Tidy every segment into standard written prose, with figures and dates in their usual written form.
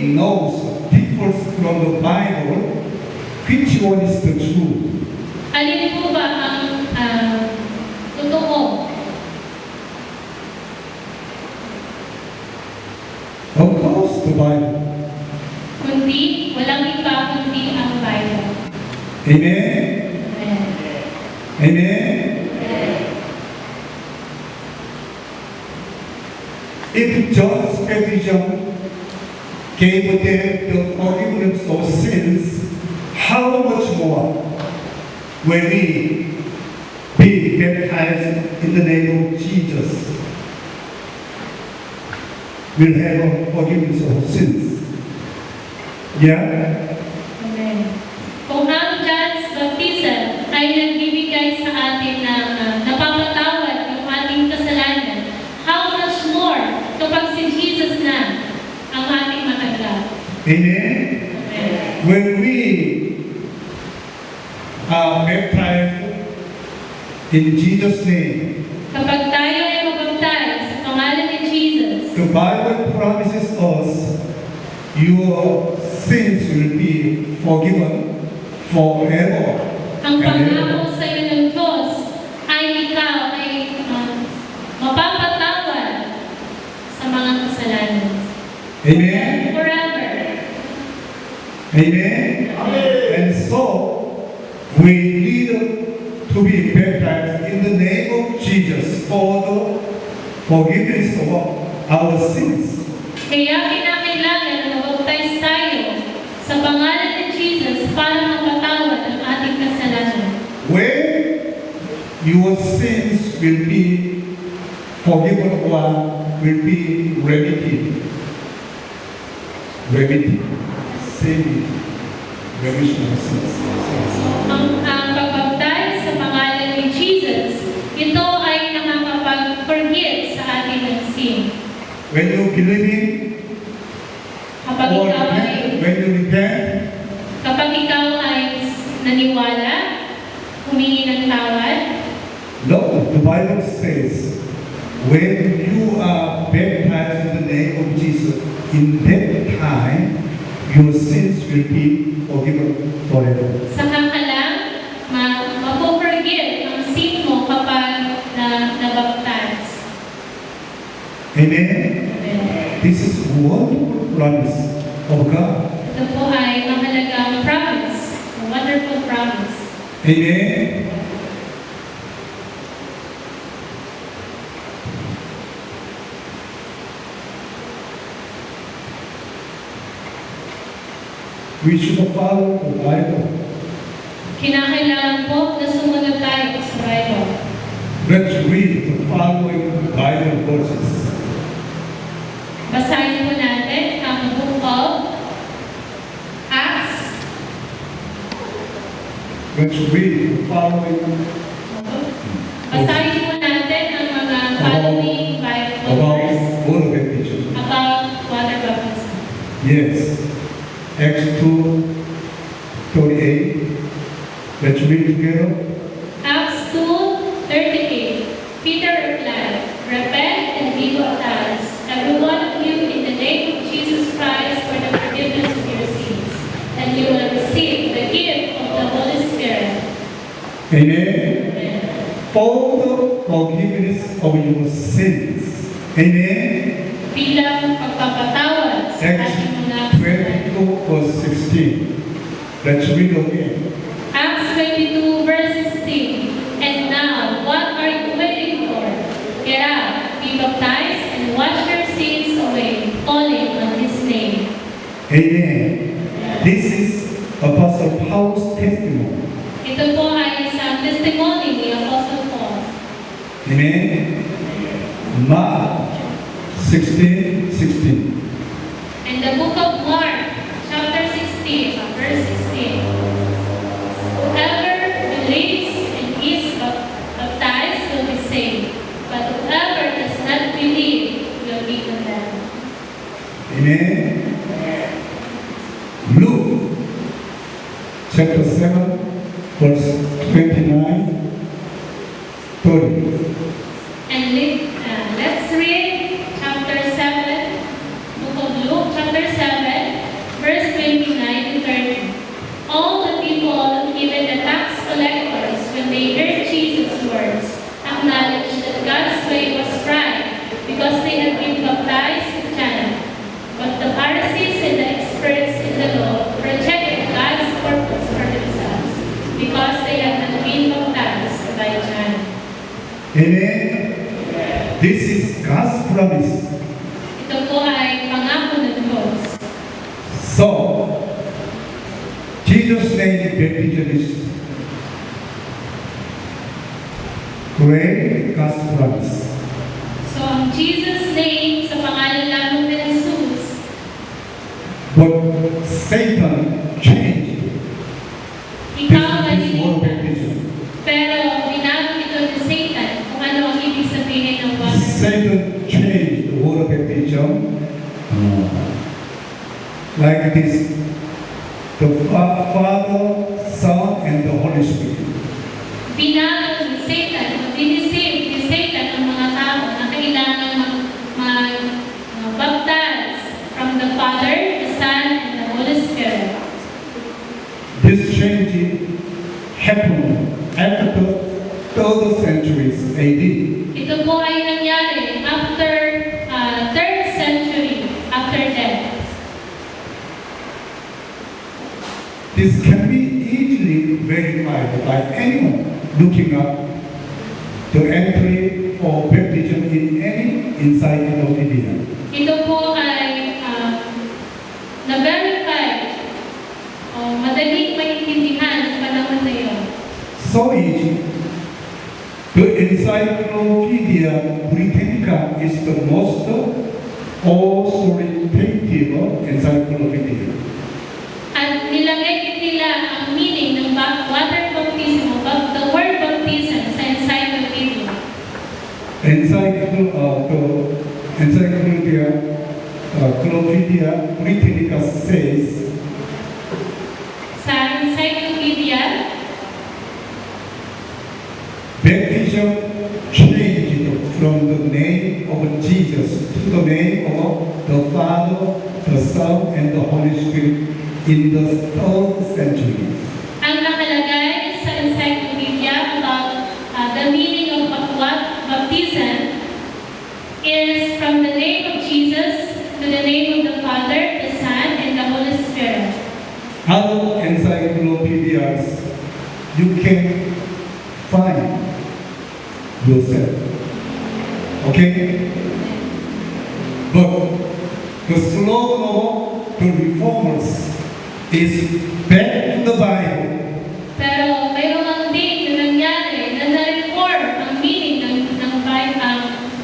knows differs from the Bible, which one is the truth? Alin po ba ang totoo? Of course, the Bible. Kundi, walang iba kundi ang Bible. Amen? Amen. Amen? If John's baptism gave them the forgiveness of sins, how much more when we be baptized in the name of Jesus will have a forgiveness of sins? Yeah? Amen. Kung ang John's baptism ay nagbibigay sa atin ng napapatawad yung ating kasalanan, how much more kapag si Jesus na ang ating matanggap? Amen? Amen. When we are baptized in Jesus' name, Kapag tayo ay mabaptize sa pangalan ni Jesus, the Bible promises us your sins will be forgiven forever. ang and ever. pangako sa iyo ng Diyos ay ikaw ay mapapatawad sa mga kasalanan. Amen? Forever. Amen? And so, we need to be baptized in the name of Jesus for the forgiveness of our sins. Kaya kinakailangan na mabaptize tayo sa pangalan ni Jesus para mapatawad ang ating kasalanan. When your sins will be forgiven or will be remitted. Remitted. Saving. Remission of sins. Ang pagbaptize sa pangalan ni Jesus, ito ay nakakapag-forgive sa atin ng sin. When you believe in Kapag or ikaw ay repent, when you repent, Kapag ikaw ay naniwala, humingi ng tawad, no, the Bible says, when you are baptized in the name of Jesus, in that time, your sins will be forgiven forever. saka ka lang mapo-forgive ang sin mo kapag nabaptize. Amen? This is wonderful promise of God. Ito po ay mahalagang promise, a wonderful promise. Amen? We should follow the Bible. Kinakailangan po na sumunod tayo sa Bible. Let's read the following Bible verses. Basahin po natin ang book of Acts. Let's read the following Basahin po natin ang mga following Bible about verse water baptism. about water baptism. Yes. Acts 2:38. Let's read together. Acts 2:38. Peter replied, "Repent and be baptized, every one of you, in the name of Jesus Christ for the forgiveness of your sins, and you will receive the gift of the Holy Spirit." Amen. Amen. For the forgiveness of your sins. Amen. Bilang pagpapatawad sa Acts ating mga kasalanan. 22 verse 16. Let's read again. Acts 22 verse 16. And now, what are you waiting for? Get up, be baptized, and wash your sins away, calling on His name. Amen. This is Apostle Paul's testimony. Ito po ay isang testimony ni Apostle Paul. Amen. Mark 16:16. In the book of Mark, chapter 16, verse 16. Whoever believes and is baptized will be saved, but whoever does not believe will be condemned. Amen. Luke chapter 7 verse 29, 30. And let's read chapter 7, book of Luke, chapter 7, Pharisees and the experts in the law rejected God's purpose for themselves because they had not been baptized by John. Amen. This is God's promise. Ito po ay pangako ng Diyos. So, Jesus' name baptism is great God's promise. So, ang Jesus name sa pangalan lamang ni Jesus, But Satan changed ikaw this word malilitan. baptism. Pero binago ito ni Satan kung ano ang ibig sabihin ng water. Satan changed the word baptism like this. The Father, Son, and the Holy Spirit. Binago ni Satan, o dinisave ni Satan ang mga tao na kailangan mag-baptize from the Father, the Son, and the Holy Spirit. This change happened after the 3rd century AD. Ito po ay nangyari after 3rd century after death. This can be easily verified by anyone looking up the entry for baptism in any encyclopedia. Ito po ay na-verify o madaling maintindihan sa panahon na iyon. So easy. The Encyclopedia Britannica is the most authoritative encyclopedia. At nilagay nila ang meaning ng water baptism, the word baptism sa encyclopedia. Encyclopedia Britannica says Sa encyclopedia, baptism changed from the name of Jesus to the name of the Father, the Son, and the Holy Spirit in the 3rd century. ang nakalagay sa encyclopedia about the meaning of baptism is from the name of Jesus to the name of the Father, the Son, and the Holy Spirit. Other encyclopedias you can find yourself. Okay? But the slogan of the reformers is back to the Bible. Pero mayroong ang date na nangyari na na-reform ang meaning ng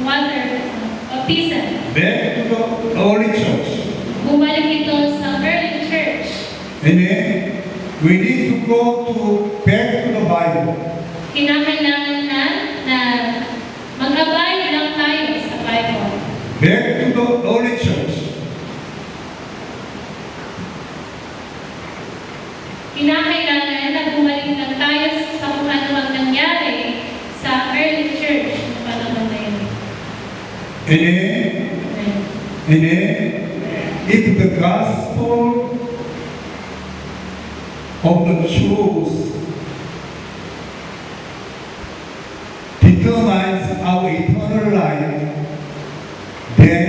water baptism. Back to the early church. Bumalik ito sa early church. Amen? We need to go back to the Bible. Kinakailangan na mag-abide lang tayo sa Bible. Back to the early church. Kinakailangan na bumalik lang tayo sa kung ano ang nangyari sa early church ng panahon na yun. Amen? Amen? If the gospel of the Jews determines our eternal life, then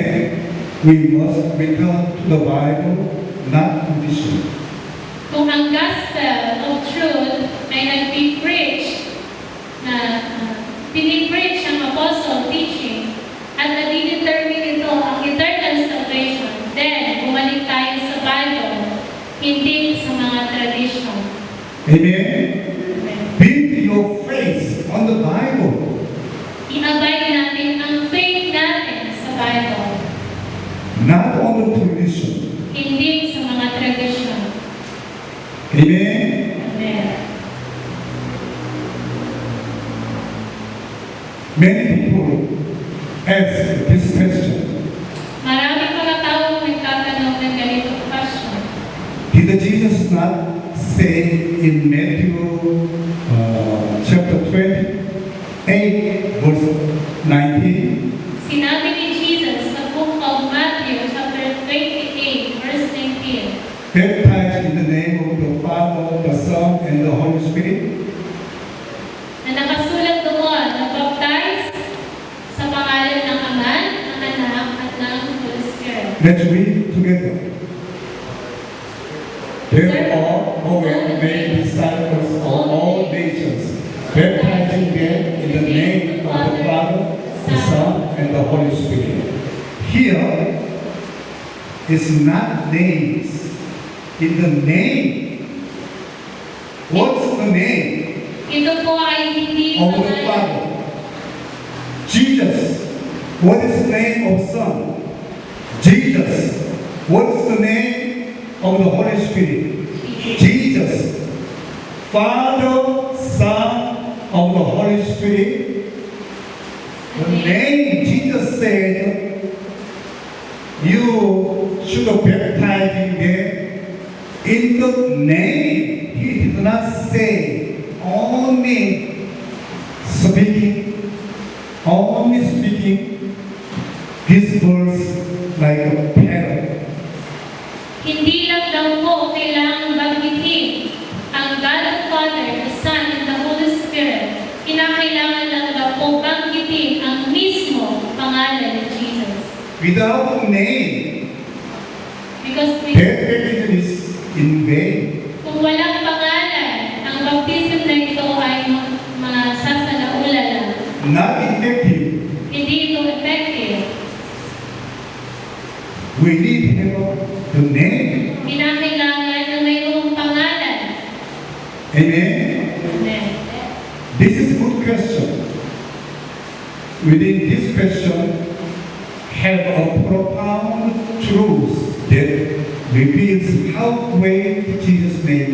we must return to the Bible, not tradition. Kung ang gospel of truth ay nag-preach na pinipreach ang apostle teaching at nadidetermine ito ang eternal salvation, then bumalik tayo sa Bible, hindi sa mga tradition. Amen? Build your faith on the Bible. I-abide natin ang faith natin sa Bible, Not on the tradition. hindi sa mga tradition. Amen? Amen. Many people ask this question. Maraming mga tao nagtatanong ng ganitong question. Did Jesus not say in Matthew chapter 28, verse 19, Sinabi ni Jesus sa book of Matthew chapter 28, verse 19, baptized in the name of the Father, the Son, and the Holy Spirit? na nakasulat doon na baptize sa pangalan ng Ama, ng Anak, at ng Holy Spirit. Let's read together. Therefore, go and make disciples of all nations, baptizing them in the name of the Father, the Son, and the Holy Spirit. Here is not names. In the name. What's the name Ito po ay hindi of the pangalan. Father? Jesus. What is the name of Son? Jesus. What's the name of the Holy Spirit? Jesus. Father, Son, of the Holy Spirit. The name Jesus said, you should baptize them in the name. He did not say only speaking this verse like a parrot. Hindi lang daw po kailangang banggitin ang God the Father, the Son, and the Holy Spirit. Kinakailangan lang daw po banggitin ang mismo pangalan ni Jesus. Without a name, Because baptism is in vain. kung walang pangalan, ang baptism na ito ay masasalaula lang. Not effective. Hindi ito effective. We need to have the name. Kinakailangan na mayroong pangalan. Amen. Amen. This is a good question. Within this question, have a profound truth that reveals how great Jesus' name